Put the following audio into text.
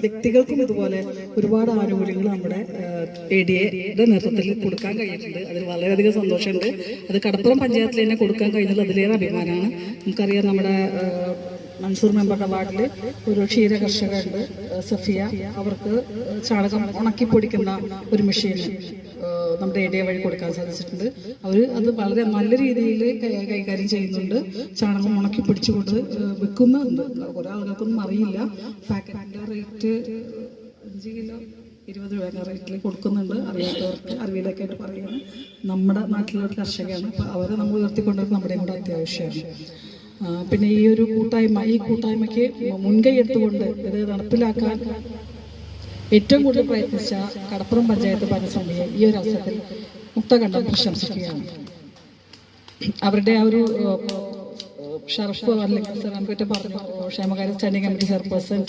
വ്യക്തികൾക്കും ഇതുപോലെ ഒരുപാട് ആനുകൂല്യങ്ങൾ നമ്മുടെ ADA നേതൃത്വത്തിൽ കൊടുക്കാൻ കഴിഞ്ഞിട്ടുണ്ട്. അതിൽ വളരെയധികം സന്തോഷമുണ്ട്. അത് കടപ്പുറം പഞ്ചായത്തിൽ തന്നെ കൊടുക്കാൻ കഴിഞ്ഞത് അതിലേറെ അഭിമാനമാണ്. നമുക്കറിയാം, നമ്മുടെ മൻസൂർ മെമ്പറുടെ വാർഡിൽ ഒരു ക്ഷീര കർഷകരുണ്ട്, സഫിയ. അവർക്ക് ചാണകം ഉണക്കിപ്പൊടിക്കുന്ന ഒരു മെഷീൻ നമ്മുടെ ADA വഴി കൊടുക്കാൻ സാധിച്ചിട്ടുണ്ട്. അവർ അത് വളരെ നല്ല രീതിയിൽ കൈകാര്യം ചെയ്യുന്നുണ്ട്. ചാണകം ഉണക്കി പൊടിച്ചുകൊണ്ട് വിൽക്കുന്നുണ്ട്. കുറേ ആളുകൾക്കൊന്നും അറിയില്ല. പാക്കറ്റിൻ്റെ റേറ്റ് 5 കിലോ 20 രൂപ റേറ്റിൽ കൊടുക്കുന്നുണ്ട്. അറിയാത്തവർക്ക് അറിവിലൊക്കെ ആയിട്ട് പറയുന്നത് നമ്മുടെ നാട്ടിലുള്ള ഒരു കർഷകയാണ്. അപ്പോൾ അവരെ നമ്മൾ ഉയർത്തിക്കൊണ്ടത് നമ്മുടെയും കൂടെ അത്യാവശ്യമാണ്. പിന്നെ ഈ ഒരു കൂട്ടായ്മയ്ക്ക് മുൻകൈ എടുത്തുകൊണ്ട് ഇത് നടപ്പിലാക്കാൻ ഏറ്റവും കൂടുതൽ പ്രയത്നിച്ച കടപ്പുറം പഞ്ചായത്ത് ഭരണസമിതിയെ ഈ ഒരു അവസരത്തിൽ മുക്തകണ്ഠം പ്രശംസിക്കുകയാണ്. അവരുടെ ആ ഒരു ഷറഫ് അല്ലെങ്കിൽ പറഞ്ഞു ക്ഷേമകാര്യ സ്റ്റാൻഡിംഗ് കമ്മിറ്റി ചെയർപേഴ്സൺ